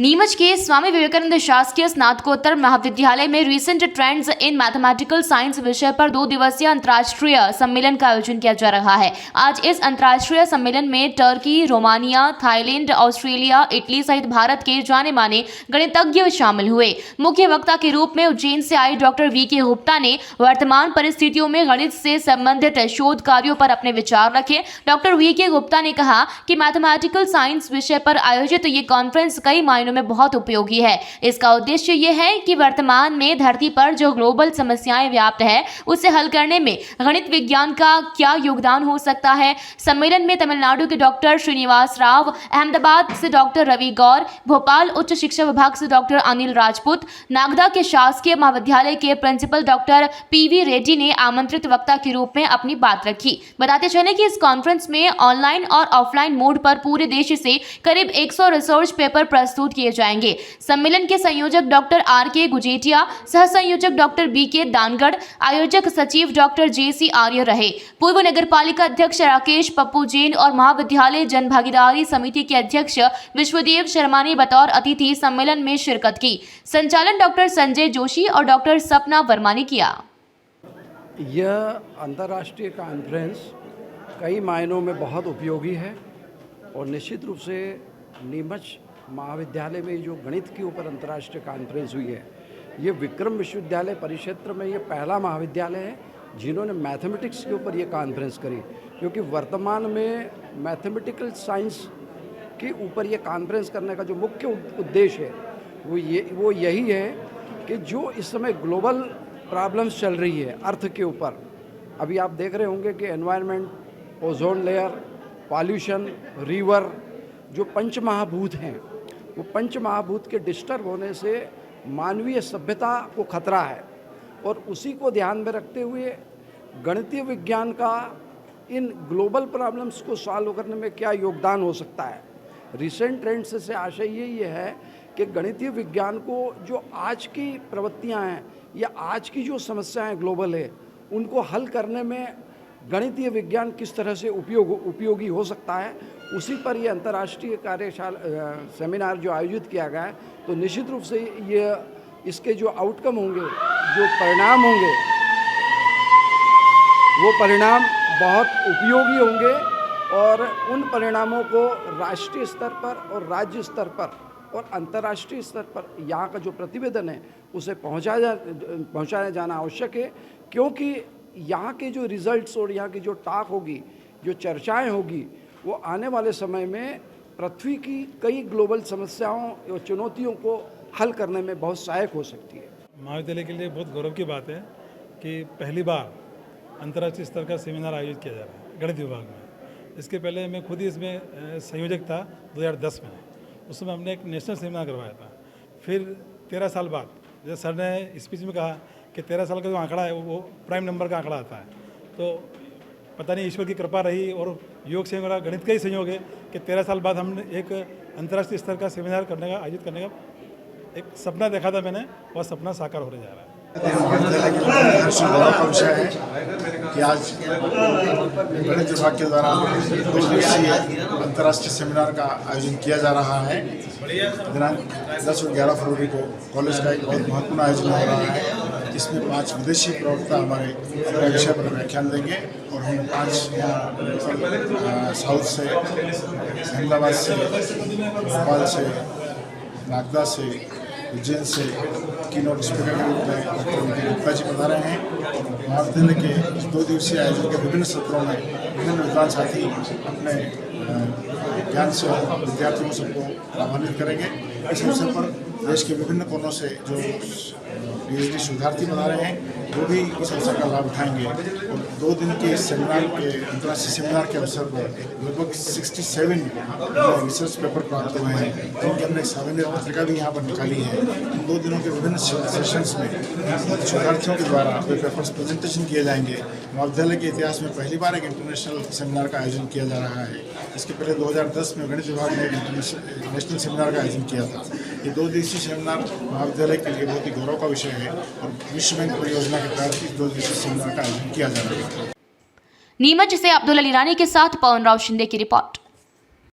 नीमच के स्वामी विवेकानंद शासकीय स्नातकोत्तर महाविद्यालय में recent trends in mathematical science विषय पर 2 दिवसीय अंतर्राष्ट्रीय सम्मेलन का आयोजन किया जा रहा है। आज इस अंतर्राष्ट्रीय सम्मेलन में Turkey, Romania, Thailand, Australia, Italy सहित भारत के जाने माने गणितज्ञ शामिल हुए। मुख्य वक्ता के रूप में उज्जैन से आए डॉक्टर वी.के. गुप्ता ने वर्तमान परिस्थितियों में गणित से संबंधित शोध कार्यों पर अपने विचार रखे। Doctor VK. गुप्ता ने कहा कि मैथमेटिकल साइंस विषय पर आयोजित ये कॉन्फ्रेंस कई मायनों में बहुत उपयोगी है। इसका उद्देश्य यह है कि वर्तमान में धरती पर जो ग्लोबल समस्याएं व्याप्त है उसे हल करने में गणित विज्ञान का क्या योगदान हो सकता है। सम्मेलन में तमिलनाडु के डॉक्टर श्रीनिवास राव, अहमदाबाद से डॉक्टर रवि गौर, भोपाल उच्च शिक्षा विभाग से डॉक्टर अनिल राजपूत, नागदा के शासकीय महाविद्यालय के प्रिंसिपल डॉक्टर पी.वी. रेड्डी ने आमंत्रित वक्ता के रूप में अपनी बात रखी। बताते चले कि इस कॉन्फ्रेंस में ऑनलाइन और ऑफलाइन मोड पर पूरे देश से करीब 100 रिसर्च पेपर प्रस्तुत किए जाएंगे। सम्मेलन के संयोजक डॉक्टर आर.के. गुजेटिया, सह संयोजक डॉक्टर बी.के. दानगढ़, आयोजक सचिव डॉक्टर जे.सी. आर्य रहे। पूर्व नगरपालिका अध्यक्ष राकेश पप्पू जैन और महाविद्यालय जन भागीदारी समिति के अध्यक्ष विश्वदेव शर्मा ने बतौर अतिथि सम्मेलन में शिरकत की। संचालन डॉक्टर संजय जोशी और डॉक्टर सपना वर्मा ने किया। यह अंतर्राष्ट्रीय कॉन्फ्रेंस कई मायनों में बहुत उपयोगी है और निश्चित रूप से नीमच महाविद्यालय में जो गणित के ऊपर अंतर्राष्ट्रीय कॉन्फ्रेंस हुई है, ये विक्रम विश्वविद्यालय परिक्षेत्र में ये पहला महाविद्यालय है जिन्होंने मैथमेटिक्स के ऊपर ये कॉन्फ्रेंस करी, क्योंकि वर्तमान में मैथमेटिकल साइंस के ऊपर ये कॉन्फ्रेंस करने का जो मुख्य उद्देश्य है वो यही है कि जो इस समय ग्लोबल प्रॉब्लम्स चल रही है अर्थ के ऊपर, अभी आप देख रहे होंगे कि environment, ozone layer, pollution, river, जो पंचमहाभूत हैं वो पंचमहाभूत के डिस्टर्ब होने से मानवीय सभ्यता को खतरा है और उसी को ध्यान में रखते हुए गणितीय विज्ञान का इन ग्लोबल प्रॉब्लम्स को सॉल्व करने में क्या योगदान हो सकता है। रिसेंट ट्रेंड्स से आशय ये है कि गणितीय विज्ञान को जो आज की प्रवृत्तियां हैं या आज की जो समस्याएं ग्लोबल है उनको हल करने में गणितीय विज्ञान किस तरह से उपयोगी हो सकता है, उसी पर ये अंतर्राष्ट्रीय कार्यशाला सेमिनार जो आयोजित किया गया है। तो निश्चित रूप से ये इसके जो आउटकम होंगे, जो परिणाम होंगे, वो परिणाम बहुत उपयोगी होंगे और उन परिणामों को राष्ट्रीय स्तर पर और राज्य स्तर पर और अंतर्राष्ट्रीय स्तर पर यहाँ का जो प्रतिवेदन है उसे पहुँचाया जाना आवश्यक है, क्योंकि यहाँ के जो रिजल्ट्स और यहाँ की जो टॉक होगी, जो चर्चाएं होगी, वो आने वाले समय में पृथ्वी की कई ग्लोबल समस्याओं और चुनौतियों को हल करने में बहुत सहायक हो सकती है। महाविद्यालय के लिए बहुत गौरव की बात है कि पहली बार अंतर्राष्ट्रीय स्तर का सेमिनार आयोजित किया जा रहा है गणित विभाग में। इसके पहले मैं खुद ही इसमें संयोजक था 2010 में, उस समय हमने एक नेशनल सेमिनार करवाया था। फिर 13 साल बाद, जैसे सर ने स्पीच में कहा कि 13 साल का जो आंकड़ा है वो प्राइम नंबर का आंकड़ा आता है, तो पता नहीं ईश्वर की कृपा रही और योग से मेरा गणित का ही संयोग है कि 13 साल बाद हमने एक अंतर्राष्ट्रीय स्तर का सेमिनार आयोजित करने का एक सपना देखा था मैंने, वह सपना साकार होने जा रहा है। महाविद्यालय की गौरव का विषय है कि आज गणित विभाग के द्वारा 2 दिवसीय अंतर्राष्ट्रीय सेमिनार का आयोजन किया जा रहा है। दिनांक 10 और 11 फरवरी को कॉलेज का एक बहुत महत्वपूर्ण आयोजन हो रहा है। इसमें 5 विदेशी प्रवक्ता हमारे अपने विषय पर व्याख्यान देंगे और हम 5 यहाँ साउथ से, अहमदाबाद से, भोपाल से, नागदा से, उज्जैन से कीनोट स्पीकर के रूप में डॉक्टर वी.के. गुप्ता जी बता रहे हैं। महाविद्यालय के 2 दिवसीय आयोजन के विभिन्न सत्रों में विभिन्न विद्वान साथी अपने ज्ञान से विद्यार्थियों सबको लाभान्वित करेंगे। इस अवसर पर देश के विभिन्न कोनों से जो पीएचडी शोधार्थी बना रहे हैं वो भी इस अवसर का लाभ उठाएंगे और 2 दिन के सेमिनार के अंतर्राष्ट्रीय सेमिनार के अवसर पर लगभग 67 रिसर्च पेपर प्राप्त हुए हैं, जिनकी हमने सामान्य पत्रिका भी यहाँ पर निकाली है। इन 2 दिनों के विभिन्न सेशंस में शोधार्थियों के द्वारा वे पेपर्स प्रेजेंटेशन किए जाएंगे। महाविद्यालय के इतिहास में पहली बार एक इंटरनेशनल सेमिनार का आयोजन किया जा रहा है। इसके पहले 2010 में गणित विभाग ने नेशनल सेमिनार का आयोजन किया था। ये 2 दिवसीय सेमिनार महाविद्यालय के लिए बहुत ही गौरव का विषय है और विश्व बैंक परियोजना के तहत इस 2 दिवसीय सेमिनार का आयोजन किया जा रहा है। नीमच से अब्दुल अली रानी के साथ पवन राव शिंदे की रिपोर्ट।